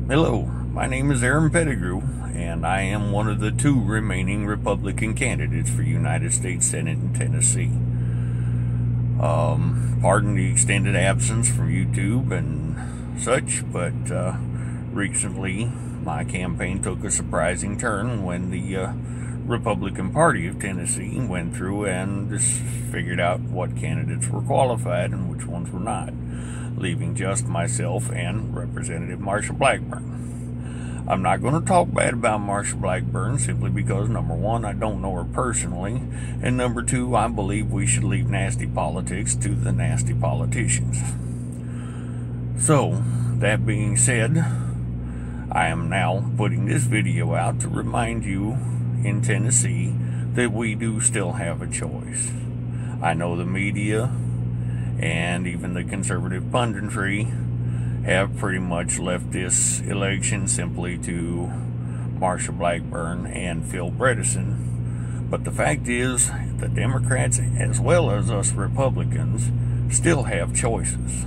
Hello, my name is Aaron Pettigrew, and I am one of the two remaining Republican candidates for United States Senate in Tennessee. Pardon the extended absence from YouTube and such, but recently my campaign took a surprising turn when the Republican Party of Tennessee went through and just figured out what candidates were qualified and which ones were not, leaving just myself and Representative Marsha Blackburn. I'm not going to talk bad about Marsha Blackburn simply because, number one, I don't know her personally, and number two, I believe we should leave nasty politics to the nasty politicians. So, that being said, I am now putting this video out to remind you in Tennessee that we do still have a choice. I know the media and even the conservative punditry have pretty much left this election simply to Marsha Blackburn and Phil Bredesen. But the fact is, the Democrats, as well as us Republicans, still have choices.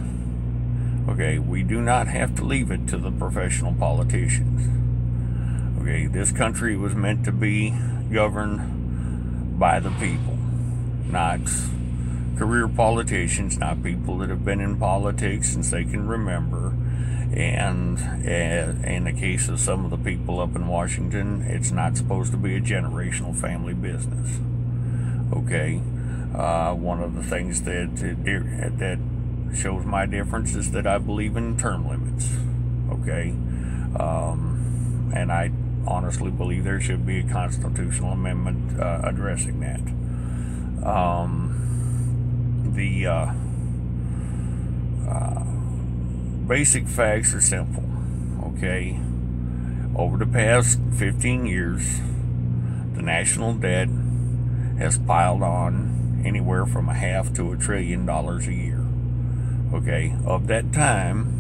Okay, we do not have to leave it to the professional politicians. Okay, this country was meant to be governed by the people, not career politicians, not people that have been in politics since they can remember. And in the case of some of the people up in Washington, it's not supposed to be a generational family business. Okay, one of the things that shows my difference is that I believe in term limits. Okay, and I honestly believe there should be a constitutional amendment addressing that. The basic facts are simple, okay? Over the past 15 years, the national debt has piled on anywhere from $500 to $1 trillion a year, okay? Of that time,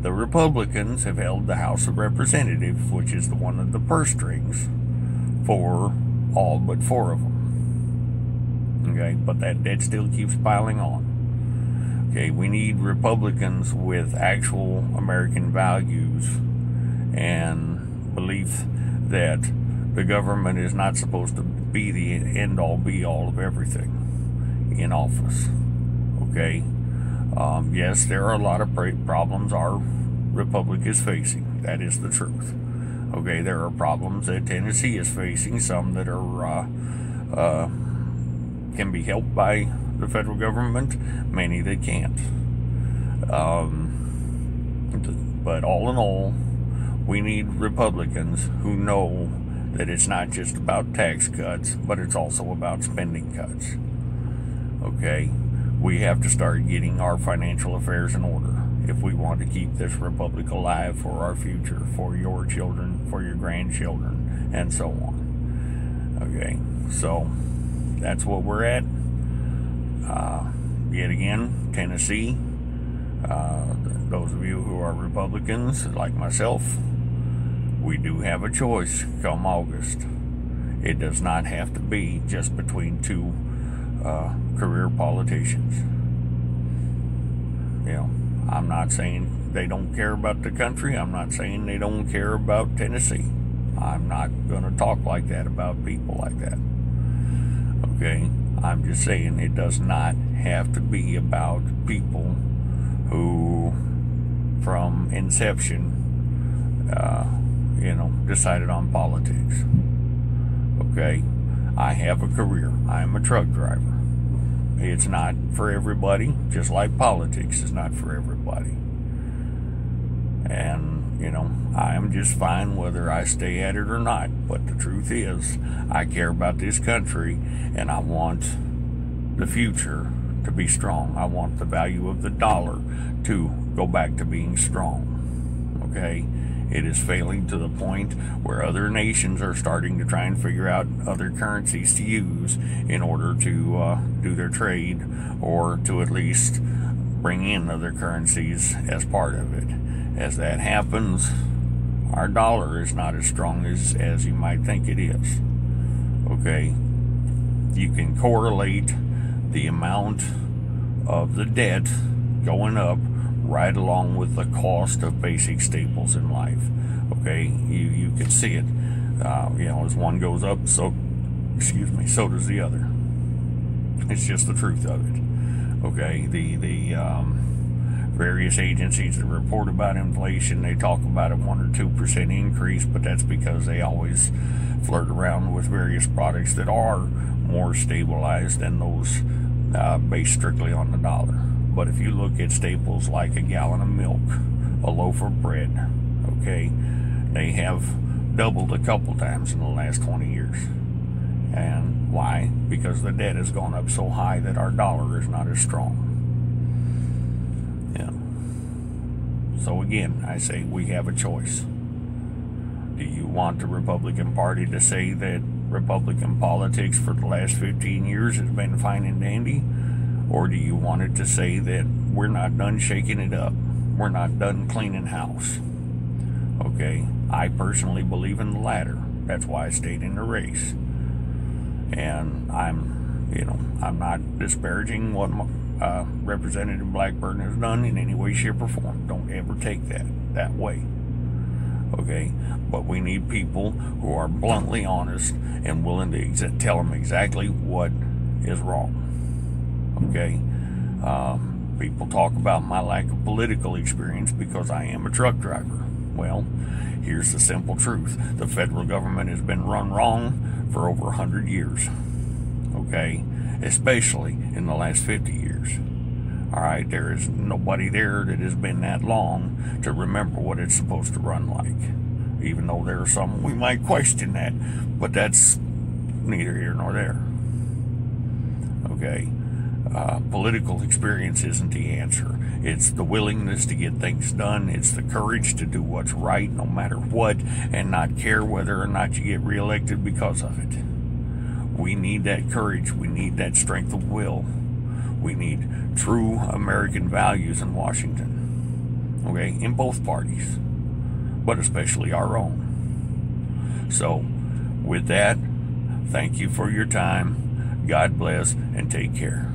the Republicans have held the House of Representatives, which is the one of the purse strings, for all but 4 of them. Okay, but that debt still keeps piling on. Okay, we need Republicans with actual American values and belief that the government is not supposed to be the end-all, be-all of everything in office. Okay, yes, there are a lot of problems our republic is facing. That is the truth. Okay, there are problems that Tennessee is facing, some that are can be helped by the federal government, many that can't. But all in all, we need Republicans who know that it's not just about tax cuts, but it's also about spending cuts. Okay? We have to start getting our financial affairs in order if we want to keep this republic alive for our future, for your children, for your grandchildren, and so on. Okay? So that's what we're at. Yet again, Tennessee, those of you who are Republicans like myself, we do have a choice come August. It does not have to be just between two career politicians. You know, I'm not saying they don't care about the country. I'm not saying they don't care about Tennessee. I'm not going to talk like that about people like that. Okay, I'm just saying it does not have to be about people who, from inception, decided on politics. Okay, I have a career. I'm a truck driver. It's not for everybody, just like politics is not for everybody. And I am just fine whether I stay at it or not. But the truth is, I care about this country, and I want the future to be strong. I want the value of the dollar to go back to being strong. Okay? It is failing to the point where other nations are starting to try and figure out other currencies to use in order to do their trade, or to at least bring in other currencies as part of it. As that happens, our dollar is not as strong as you might think it is. Okay? You can correlate the amount of the debt going up right along with the cost of basic staples in life. Okay, you can see it. As one goes up, so does the other. It's just the truth of it. Okay, the various agencies that report about inflation, they talk about a 1 or 2% increase, but that's because they always flirt around with various products that are more stabilized than those based strictly on the dollar. But if you look at staples like a gallon of milk, a loaf of bread, okay, they have doubled a couple times in the last 20 years. And why? Because the debt has gone up so high that our dollar is not as strong. So again, I say we have a choice. Do you want the Republican Party to say that Republican politics for the last 15 years has been fine and dandy? Or do you want it to say that we're not done shaking it up? We're not done cleaning house? Okay, I personally believe in the latter. That's why I stayed in the race. And I'm not disparaging what Representative Blackburn has done in any way, shape, or form. Don't ever take that way. Okay, but we need people who are bluntly honest and willing to tell them exactly what is wrong. Okay, people talk about my lack of political experience because I am a truck driver. Well, here's the simple truth. The federal government has been run wrong for over 100 years. Okay, especially in the last 50 years. All right, there is nobody there that has been that long to remember what it's supposed to run like. Even though there are some, we might question that, but that's neither here nor there. Okay, political experience isn't the answer. It's the willingness to get things done. It's the courage to do what's right no matter what and not care whether or not you get reelected because of it. We need that courage. We need that strength of will. We need true American values in Washington, okay, in both parties, but especially our own. So, with that, thank you for your time. God bless and take care.